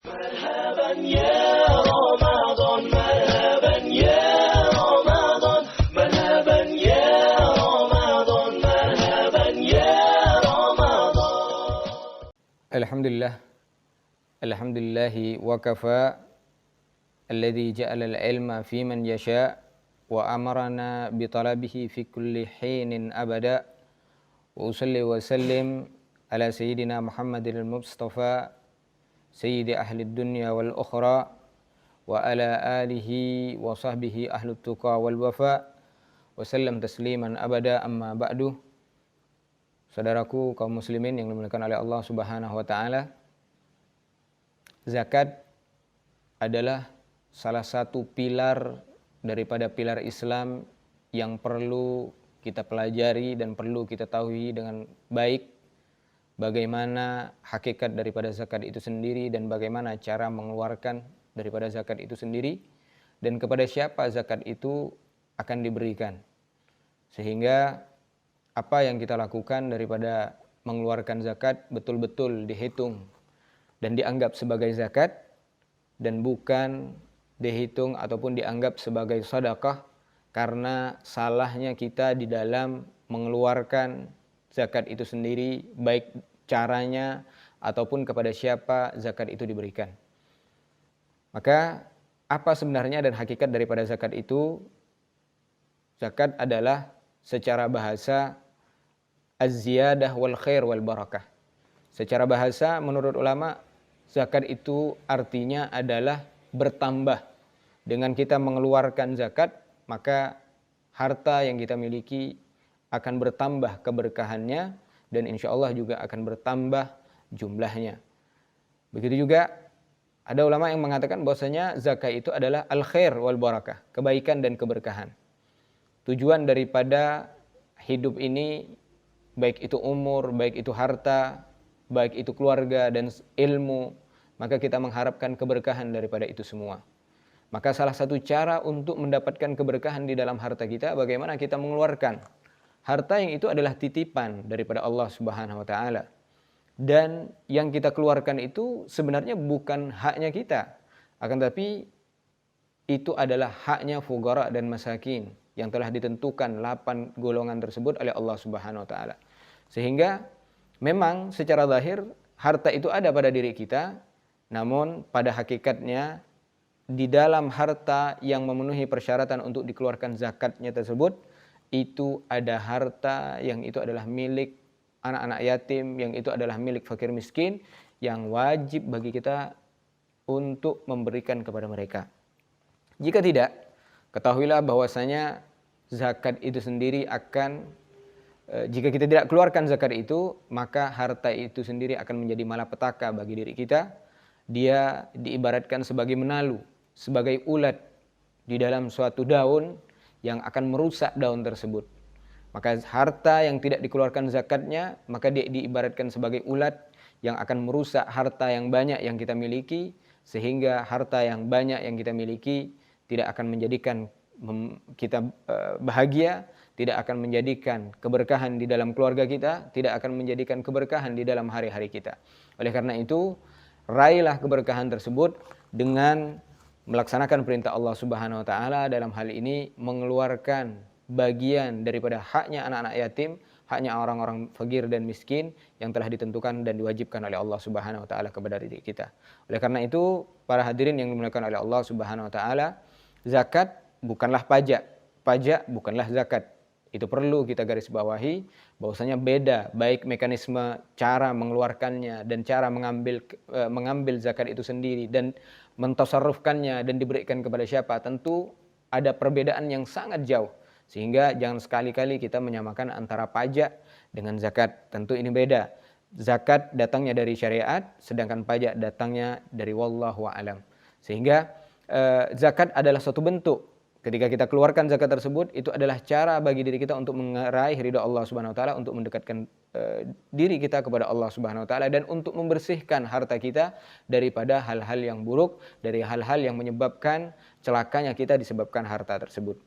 مرحبا يا رمضان مرحبا يا رمضان مرحبا يا رمضان مرحبا يا رمضان. Alhamdulillah, alhamdulillahi wa kafa, alladhi ja'ala al-ilma fi man yasha wa amarana bi talabihi fi kulli hinin abada. Wa usalli wa sallim ala sayyidina Muhammadil Mustafa sayyidi ahli dunya wal ukhra wa ala alihi wa sahbihi ahli tuqa wal wafa wa sallam tasliman abada, amma ba'du. Saudaraku kaum muslimin yang dimuliakan oleh Allah Subhanahu wa taala, zakat adalah salah satu pilar daripada pilar Islam yang perlu kita pelajari dan perlu kita tahu dengan baik bagaimana hakikat daripada zakat itu sendiri dan bagaimana cara mengeluarkan daripada zakat itu sendiri dan kepada siapa zakat itu akan diberikan. Sehingga apa yang kita lakukan daripada mengeluarkan zakat betul-betul dihitung dan dianggap sebagai zakat dan bukan dihitung ataupun dianggap sebagai sedekah karena salahnya kita di dalam mengeluarkan zakat itu sendiri, baik caranya ataupun kepada siapa zakat itu diberikan. Maka apa sebenarnya dan hakikat daripada zakat itu? Zakat adalah secara bahasa az-ziyadah wal khair wal barakah. Secara bahasa menurut ulama, zakat itu artinya adalah bertambah. Dengan kita mengeluarkan zakat, maka harta yang kita miliki akan bertambah keberkahannya dan insya Allah juga akan bertambah jumlahnya. Begitu juga ada ulama yang mengatakan bahwasanya zakat itu adalah al-khair wal barakah, kebaikan dan keberkahan. Tujuan daripada hidup ini, baik itu umur, baik itu harta, baik itu keluarga dan ilmu, maka kita mengharapkan keberkahan daripada itu semua. Maka salah satu cara untuk mendapatkan keberkahan di dalam harta kita, bagaimana kita mengeluarkan harta yang itu adalah titipan daripada Allah Subhanahu wa taala. Dan yang kita keluarkan itu sebenarnya bukan haknya kita, akan tapi itu adalah haknya fuqara dan masakin yang telah ditentukan 8 golongan tersebut oleh Allah Subhanahu wa taala. Sehingga memang secara zahir harta itu ada pada diri kita, namun pada hakikatnya di dalam harta yang memenuhi persyaratan untuk dikeluarkan zakatnya tersebut, itu ada harta yang itu adalah milik anak-anak yatim, yang itu adalah milik fakir miskin, yang wajib bagi kita untuk memberikan kepada mereka. Jika tidak, ketahuilah bahwasanya zakat itu sendiri akan, jika kita tidak keluarkan zakat itu, maka harta itu sendiri akan menjadi malapetaka bagi diri kita. Dia diibaratkan sebagai menalu, sebagai ulat di dalam suatu daun yang akan merusak daun tersebut. Maka harta yang tidak dikeluarkan zakatnya, maka dia diibaratkan sebagai ulat yang akan merusak harta yang banyak yang kita miliki, sehingga harta yang banyak yang kita miliki tidak akan menjadikan kita bahagia, tidak akan menjadikan keberkahan di dalam keluarga kita, tidak akan menjadikan keberkahan di dalam hari-hari kita. Oleh karena itu, raihlah keberkahan tersebut dengan melaksanakan perintah Allah Subhanahu wa taala, dalam hal ini mengeluarkan bagian daripada haknya anak-anak yatim, haknya orang-orang fakir dan miskin yang telah ditentukan dan diwajibkan oleh Allah Subhanahu wa taala kepada diri kita. Oleh karena itu, para hadirin yang dimuliakan oleh Allah Subhanahu wa taala, zakat bukanlah pajak, pajak bukanlah zakat. Itu perlu kita garis bawahi bahwasanya beda baik mekanisme cara mengeluarkannya dan cara mengambil zakat itu sendiri dan mentasarrufkannya dan diberikan kepada siapa, tentu ada perbedaan yang sangat jauh. Sehingga jangan sekali-kali kita menyamakan antara pajak dengan zakat. Tentu ini beda. Zakat datangnya dari syariat, sedangkan pajak datangnya dari wallahu a'lam. Sehingga zakat adalah suatu bentuk. Ketika kita keluarkan zakat tersebut, itu adalah cara bagi diri kita untuk meraih ridha Allah Subhanahu wa taala, untuk mendekatkan diri kita kepada Allah Subhanahu wa taala dan untuk membersihkan harta kita daripada hal-hal yang buruk, dari hal-hal yang menyebabkan celakanya kita disebabkan harta tersebut.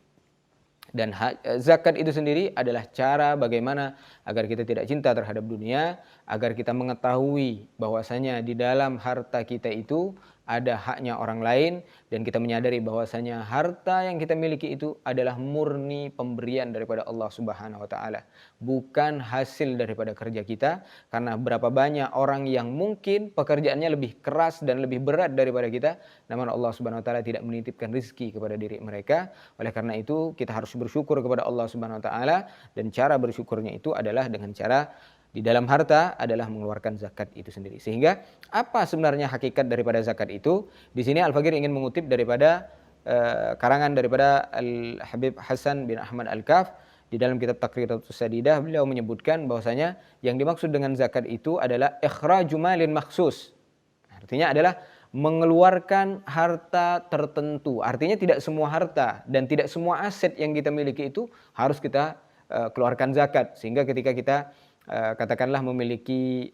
Dan zakat itu sendiri adalah cara bagaimana agar kita tidak cinta terhadap dunia, agar kita mengetahui bahwasanya di dalam harta kita itu ada haknya orang lain, dan kita menyadari bahwasanya harta yang kita miliki itu adalah murni pemberian daripada Allah Subhanahu wa taala, bukan hasil daripada kerja kita. Karena berapa banyak orang yang mungkin pekerjaannya lebih keras dan lebih berat daripada kita, namun Allah Subhanahu wa taala tidak menitipkan rezeki kepada diri mereka. Oleh karena itu kita harus bersyukur kepada Allah Subhanahu wa taala, dan cara bersyukurnya itu adalah dengan cara di dalam harta adalah mengeluarkan zakat itu sendiri. Sehingga apa sebenarnya hakikat daripada zakat itu? Di sini Al-Faqir ingin mengutip daripada karangan daripada Al-Habib Hasan bin Ahmad Al-Kaf di dalam kitab Taqriratus Sadidah. Beliau menyebutkan bahwasanya yang dimaksud dengan zakat itu adalah ikhraju malin makhsus. Artinya adalah mengeluarkan harta tertentu. Artinya tidak semua harta dan tidak semua aset yang kita miliki itu harus kita keluarkan zakat. Sehingga ketika kita katakanlah memiliki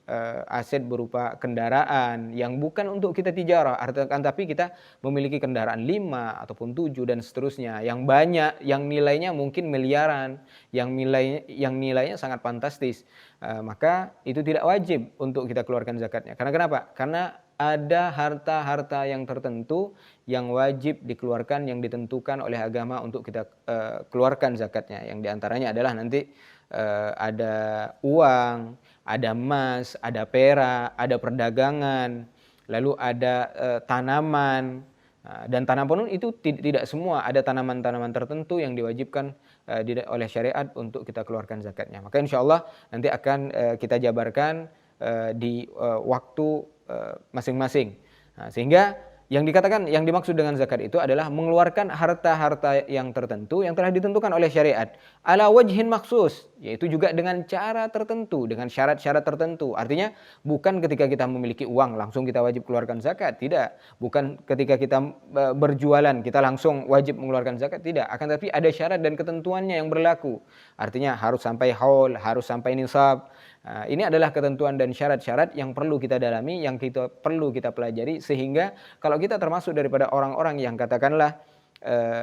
aset berupa kendaraan yang bukan untuk kita tijarah, tapi kita memiliki kendaraan 5 ataupun 7 dan seterusnya yang banyak, yang nilainya mungkin miliaran, yang nilainya sangat fantastis, maka itu tidak wajib untuk kita keluarkan zakatnya. Karena kenapa? Karena ada harta-harta yang tertentu yang wajib dikeluarkan, yang ditentukan oleh agama untuk kita keluarkan zakatnya. Yang diantaranya adalah nanti ada uang, ada emas, ada perak, ada perdagangan, lalu ada tanaman, dan tanaman pun itu tidak semua, ada tanaman-tanaman tertentu yang diwajibkan oleh syariat untuk kita keluarkan zakatnya. Maka insya Allah nanti akan kita jabarkan di waktu masing-masing. Nah, sehingga yang dikatakan, yang dimaksud dengan zakat itu adalah mengeluarkan harta-harta yang tertentu yang telah ditentukan oleh syariat ala wajhin maksus, yaitu juga dengan cara tertentu, dengan syarat-syarat tertentu. Artinya bukan ketika kita memiliki uang langsung kita wajib keluarkan zakat, tidak. Bukan ketika kita berjualan kita langsung wajib mengeluarkan zakat, tidak. Akan tetapi ada syarat dan ketentuannya yang berlaku. Artinya harus sampai haul, harus sampai nisab. Ini adalah ketentuan dan syarat-syarat yang perlu kita dalami, yang perlu kita pelajari, sehingga kalau kita termasuk daripada orang-orang yang katakanlah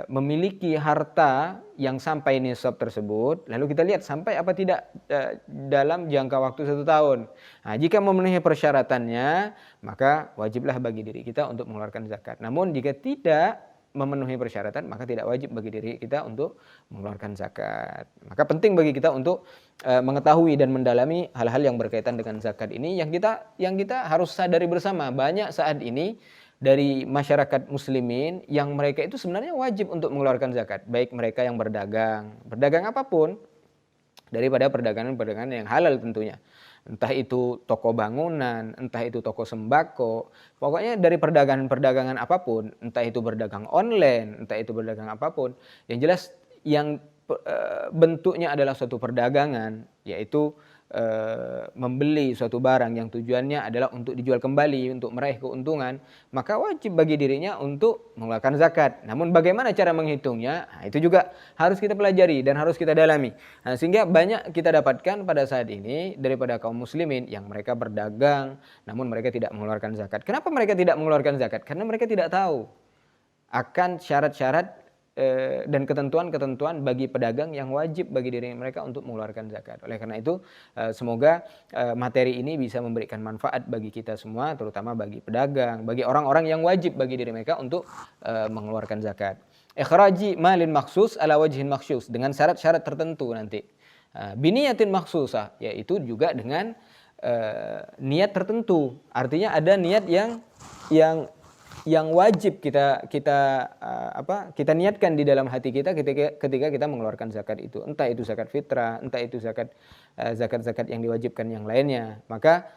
memiliki harta yang sampai nisab tersebut, lalu kita lihat sampai apa tidak dalam jangka waktu 1 tahun. Nah, jika memenuhi persyaratannya, maka wajiblah bagi diri kita untuk mengeluarkan zakat. Namun jika tidak memenuhi persyaratan, maka tidak wajib bagi diri kita untuk mengeluarkan zakat. Maka penting bagi kita untuk mengetahui dan mendalami hal-hal yang berkaitan dengan zakat ini, yang kita harus sadari bersama. Banyak saat ini dari masyarakat muslimin yang mereka itu sebenarnya wajib untuk mengeluarkan zakat, baik mereka yang berdagang apapun, daripada perdagangan-perdagangan yang halal tentunya. Entah itu toko bangunan, entah itu toko sembako, pokoknya dari perdagangan-perdagangan apapun, entah itu berdagang online, entah itu berdagang apapun, yang jelas yang bentuknya adalah suatu perdagangan, yaitu membeli suatu barang yang tujuannya adalah untuk dijual kembali, untuk meraih keuntungan, maka wajib bagi dirinya untuk mengeluarkan zakat. Namun bagaimana cara menghitungnya, nah, itu juga harus kita pelajari dan harus kita dalami. Nah, sehingga banyak kita dapatkan pada saat ini daripada kaum muslimin yang mereka berdagang, namun mereka tidak mengeluarkan zakat. Kenapa mereka tidak mengeluarkan zakat? Karena mereka tidak tahu akan syarat-syarat dan ketentuan-ketentuan bagi pedagang yang wajib bagi diri mereka untuk mengeluarkan zakat. Oleh karena itu semoga materi ini bisa memberikan manfaat bagi kita semua, terutama bagi pedagang, bagi orang-orang yang wajib bagi diri mereka untuk mengeluarkan zakat. Ikhraji malin maksus ala wajhin maksus, dengan syarat-syarat tertentu nanti. Biniyatin maksusah, yaitu juga dengan niat tertentu. Artinya ada niat yang wajib kita niatkan di dalam hati kita ketika kita mengeluarkan zakat itu, entah itu zakat fitrah, entah itu zakat yang diwajibkan yang lainnya. Maka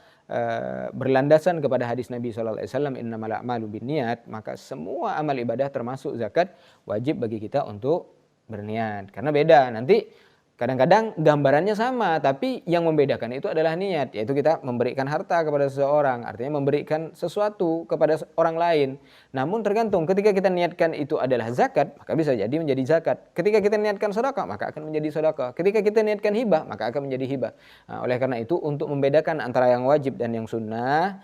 berlandasan kepada hadis Nabi SAW, innamal a'malu binniyat, maka semua amal ibadah termasuk zakat wajib bagi kita untuk berniat. Karena beda nanti. Kadang-kadang gambarannya sama, tapi yang membedakan itu adalah niat, yaitu kita memberikan harta kepada seseorang, artinya memberikan sesuatu kepada orang lain. Namun tergantung, ketika kita niatkan itu adalah zakat, maka bisa jadi menjadi zakat. Ketika kita niatkan sedekah, maka akan menjadi sedekah. Ketika kita niatkan hibah, maka akan menjadi hibah. Nah, oleh karena itu, untuk membedakan antara yang wajib dan yang sunnah,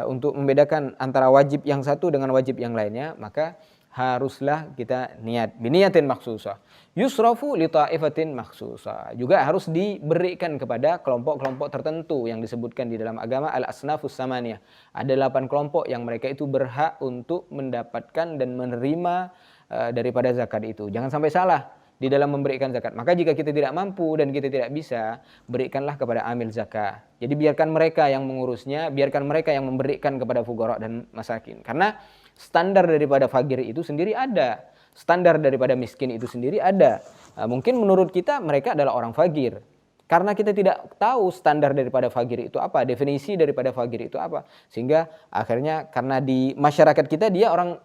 untuk membedakan antara wajib yang satu dengan wajib yang lainnya, maka haruslah kita niat biniyatin makhsusah. Yusrafu li ta'ifatin makhsusah. Juga harus diberikan kepada kelompok-kelompok tertentu yang disebutkan di dalam agama al-asnafus samaniyah. Ada 8 kelompok yang mereka itu berhak untuk mendapatkan dan menerima daripada zakat itu. Jangan sampai salah di dalam memberikan zakat. Maka jika kita tidak mampu dan kita tidak bisa, berikanlah kepada amil zakat. Jadi biarkan mereka yang mengurusnya, biarkan mereka yang memberikan kepada fuqara dan masakin. Karena standar daripada fakir itu sendiri ada. Standar daripada miskin itu sendiri ada. Mungkin menurut kita mereka adalah orang fakir. Karena kita tidak tahu standar daripada fakir itu apa, definisi daripada fakir itu apa, sehingga akhirnya karena di masyarakat kita dia orang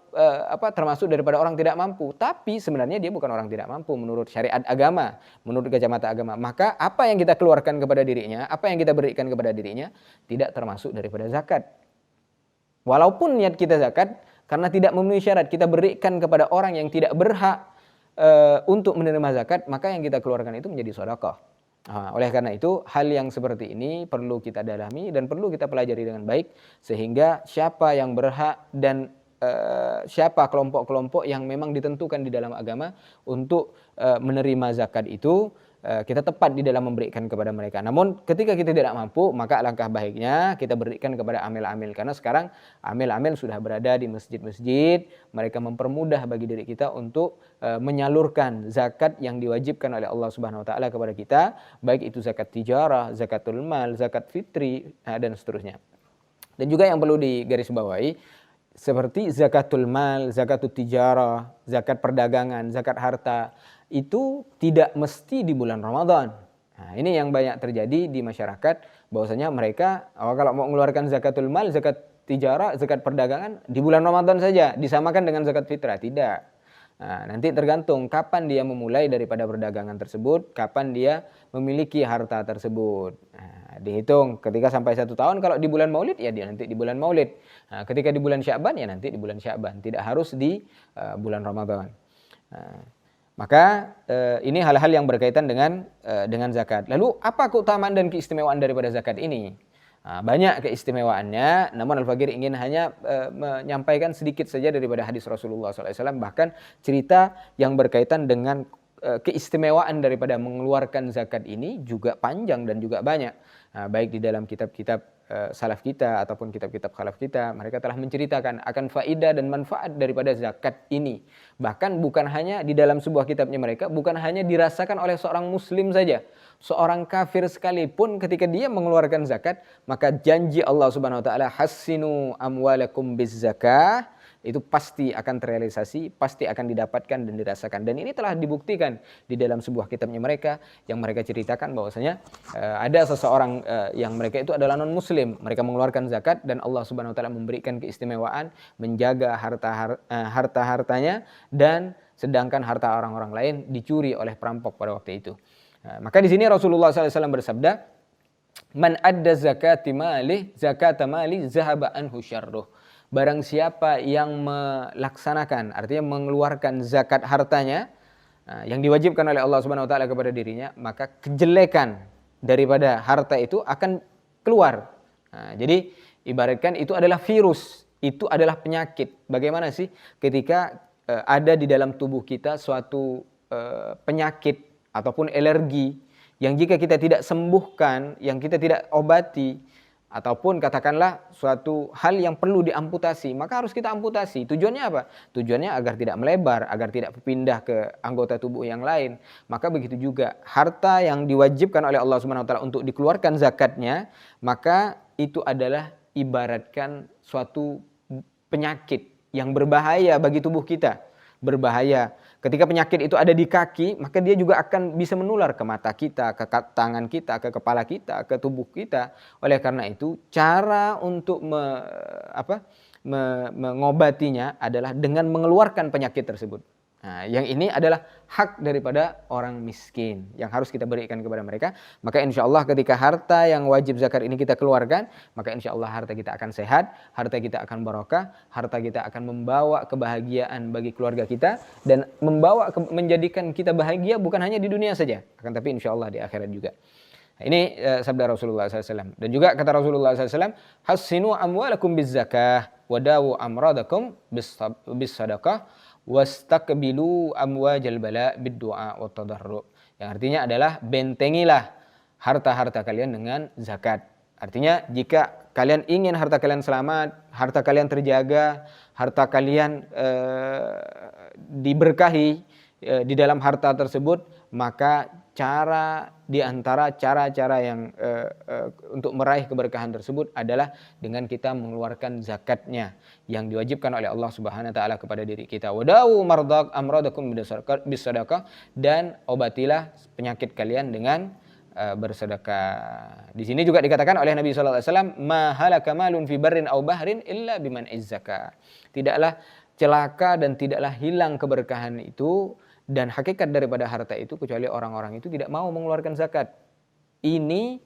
termasuk daripada orang tidak mampu, tapi sebenarnya dia bukan orang tidak mampu menurut syariat agama, menurut kacamata agama. Maka apa yang kita keluarkan kepada dirinya, apa yang kita berikan kepada dirinya tidak termasuk daripada zakat. Walaupun niat kita zakat, karena tidak memenuhi syarat, kita berikan kepada orang yang tidak berhak untuk menerima zakat, maka yang kita keluarkan itu menjadi sedekah. Oleh karena itu hal yang seperti ini perlu kita dalami dan perlu kita pelajari dengan baik, sehingga siapa yang berhak dan siapa kelompok-kelompok yang memang ditentukan di dalam agama untuk menerima zakat itu, kita tepat di dalam memberikan kepada mereka. Namun ketika kita tidak mampu, maka alangkah baiknya kita berikan kepada amil-amil, karena sekarang amil-amil sudah berada di masjid-masjid, mereka mempermudah bagi diri kita untuk menyalurkan zakat yang diwajibkan oleh Allah Subhanahu wa taala kepada kita, baik itu zakat tijarah, zakatul mal, zakat fitri dan seterusnya. Dan juga yang perlu digarisbawahi, seperti zakatul mal, zakatul tijarah, zakat perdagangan, zakat harta, itu tidak mesti di bulan Ramadan. Nah, ini yang banyak terjadi di masyarakat, bahwasanya mereka kalau mau mengeluarkan zakatul mal, zakat tijarah, zakat perdagangan di bulan Ramadan saja, disamakan dengan zakat fitrah. Tidak. Nah, nanti tergantung kapan dia memulai daripada perdagangan tersebut, kapan dia memiliki harta tersebut. Nah, dihitung ketika sampai 1 tahun, kalau di bulan Maulid ya dia nanti di bulan Maulid. Nah, ketika di bulan Sya'ban ya nanti di bulan Sya'ban, tidak harus di bulan Ramadan. Nah, maka ini hal-hal yang berkaitan dengan zakat. Lalu apa keutamaan dan keistimewaan daripada zakat ini? Banyak keistimewaannya, namun Al-Faqir ingin hanya menyampaikan sedikit saja daripada hadis Rasulullah SAW. Bahkan cerita yang berkaitan dengan keistimewaan daripada mengeluarkan zakat ini juga panjang dan juga banyak. Baik di dalam kitab-kitab salaf kita ataupun kitab-kitab khalaf kita, mereka telah menceritakan akan faedah dan manfaat daripada zakat ini. Bahkan bukan hanya di dalam sebuah kitabnya mereka, bukan hanya dirasakan oleh seorang muslim saja. Seorang kafir sekalipun ketika dia mengeluarkan zakat, maka janji Allah Subhanahu wa taala, hassinu amwalakum bizzakah, itu pasti akan terrealisasi, pasti akan didapatkan dan dirasakan. Dan ini telah dibuktikan di dalam sebuah kitabnya mereka, yang mereka ceritakan bahwasanya ada seseorang yang mereka itu adalah non muslim, mereka mengeluarkan zakat dan Allah Subhanahu wa taala memberikan keistimewaan menjaga harta-hartanya, dan sedangkan harta orang-orang lain dicuri oleh perampok pada waktu itu. Maka di sini Rasulullah SAW bersabda, man adda zakati mali zakata mali zahaba anhu syarruh. Barang siapa yang melaksanakan, artinya mengeluarkan zakat hartanya yang diwajibkan oleh Allah Subhanahu wa taala kepada dirinya, maka kejelekan daripada harta itu akan keluar. Jadi ibaratkan itu adalah virus, itu adalah penyakit. Bagaimana sih ketika ada di dalam tubuh kita suatu penyakit ataupun alergi yang jika kita tidak sembuhkan, yang kita tidak obati, ataupun katakanlah suatu hal yang perlu diamputasi, maka harus kita amputasi. Tujuannya apa? Tujuannya agar tidak melebar, agar tidak berpindah ke anggota tubuh yang lain. Maka begitu juga harta yang diwajibkan oleh Allah Subhanahu wa taala untuk dikeluarkan zakatnya, maka itu adalah ibaratkan suatu penyakit yang berbahaya bagi tubuh kita. Berbahaya. Ketika penyakit itu ada di kaki, maka dia juga akan bisa menular ke mata kita, ke tangan kita, ke kepala kita, ke tubuh kita. Oleh karena itu, cara untuk mengobatinya adalah dengan mengeluarkan penyakit tersebut. Nah, yang ini adalah hak daripada orang miskin yang harus kita berikan kepada mereka. Maka insya Allah ketika harta yang wajib zakat ini kita keluarkan, maka insya Allah harta kita akan sehat, harta kita akan barokah, harta kita akan membawa kebahagiaan bagi keluarga kita, dan menjadikan kita bahagia bukan hanya di dunia saja, akan tapi insya Allah di akhirat juga. Nah, ini sabda Rasulullah SAW. Dan juga kata Rasulullah SAW, hassinu amwalakum bizzakah wadawu amradakum bis sadaqah wastaqbilu amwajal bala bid-du'a wat tadarru. Yang artinya adalah bentengilah harta-harta kalian dengan zakat. Artinya jika kalian ingin harta kalian selamat, harta kalian terjaga, harta kalian diberkahi di dalam harta tersebut, maka di antara cara-cara yang untuk meraih keberkahan tersebut adalah dengan kita mengeluarkan zakatnya yang diwajibkan oleh Allah Subhanahu wa taala kepada diri kita. Wadawu amradakum bisadaqah, dan obatilah penyakit kalian dengan bersedekah. Di sini juga dikatakan oleh Nabi sallallahu alaihi wasallam, ma halaka malun fi barrin aw bahrin illa biman izzaka. Tidaklah celaka dan tidaklah hilang keberkahan itu dan hakikat daripada harta itu kecuali orang-orang itu tidak mau mengeluarkan zakat. Ini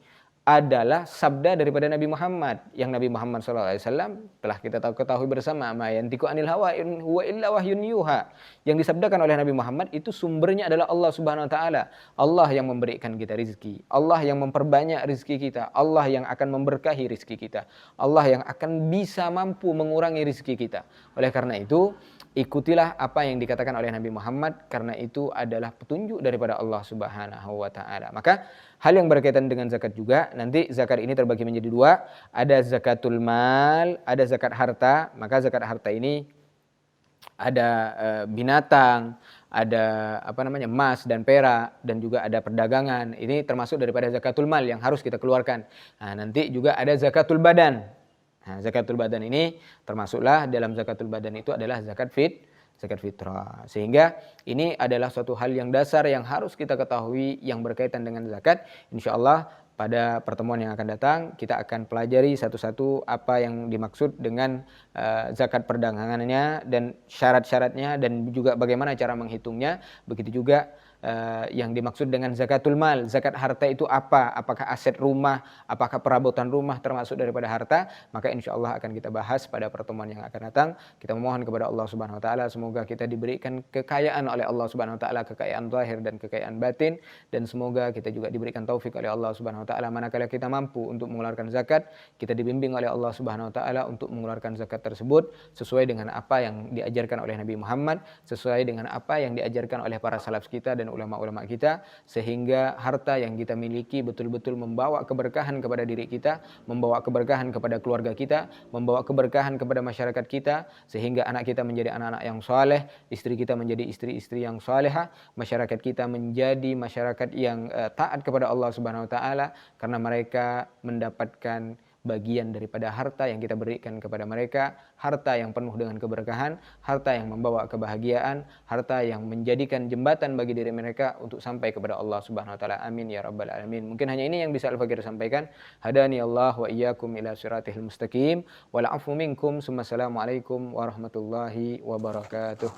adalah sabda daripada Nabi Muhammad, yang Nabi Muhammad SAW telah kita ketahui bersama, ma yantiqu anil hawa in huwa illa wahyun yuha. Yang disabdakan oleh Nabi Muhammad itu sumbernya adalah Allah Subhanahu wa taala. Allah yang memberikan kita rizki, Allah yang memperbanyak rizki kita, Allah yang akan memberkahi rizki kita, Allah yang akan bisa mampu mengurangi rizki kita. Oleh karena itu, ikutilah apa yang dikatakan oleh Nabi Muhammad, karena itu adalah petunjuk daripada Allah Subhanahu wa taala. Maka hal yang berkaitan dengan zakat juga, nanti zakat ini terbagi menjadi dua, ada zakatul mal, ada zakat harta. Maka zakat harta ini ada binatang, ada emas dan perak, dan juga ada perdagangan. Ini termasuk daripada zakatul mal yang harus kita keluarkan. Nah, nanti juga ada zakatul badan. Nah, zakatul badan ini termasuklah dalam zakatul badan itu adalah zakat fitrah. Sehingga ini adalah suatu hal yang dasar yang harus kita ketahui yang berkaitan dengan zakat. Insyaallah pada pertemuan yang akan datang kita akan pelajari satu-satu apa yang dimaksud dengan zakat perdagangannya dan syarat-syaratnya, dan juga bagaimana cara menghitungnya. Begitu juga yang dimaksud dengan zakatul mal, zakat harta itu apa? Apakah aset rumah, apakah perabotan rumah termasuk daripada harta? Maka insya Allah akan kita bahas pada pertemuan yang akan datang. Kita memohon kepada Allah Subhanahu wa taala semoga kita diberikan kekayaan oleh Allah Subhanahu wa taala, kekayaan zahir dan kekayaan batin, dan semoga kita juga diberikan taufik oleh Allah Subhanahu wa taala manakala kita mampu untuk mengeluarkan zakat, kita dibimbing oleh Allah Subhanahu wa taala untuk mengeluarkan zakat tersebut sesuai dengan apa yang diajarkan oleh Nabi Muhammad, sesuai dengan apa yang diajarkan oleh para salaf kita dan ulama-ulama kita, sehingga harta yang kita miliki betul-betul membawa keberkahan kepada diri kita, membawa keberkahan kepada keluarga kita, membawa keberkahan kepada masyarakat kita, sehingga anak kita menjadi anak-anak yang saleh, istri kita menjadi istri-istri yang salehah, masyarakat kita menjadi masyarakat yang taat kepada Allah Subhanahu wa taala, karena mereka mendapatkan bagian daripada harta yang kita berikan kepada mereka, harta yang penuh dengan keberkahan, harta yang membawa kebahagiaan, harta yang menjadikan jembatan bagi diri mereka untuk sampai kepada Allah Subhanahu wa taala. Amin ya rabbal alamin. Mungkin hanya ini yang bisa Al-Fakir sampaikan. Hadani Allah wa iyyakum ila siratil mustaqim. Wal afu minkum. Assalamualaikum warahmatullahi wabarakatuh.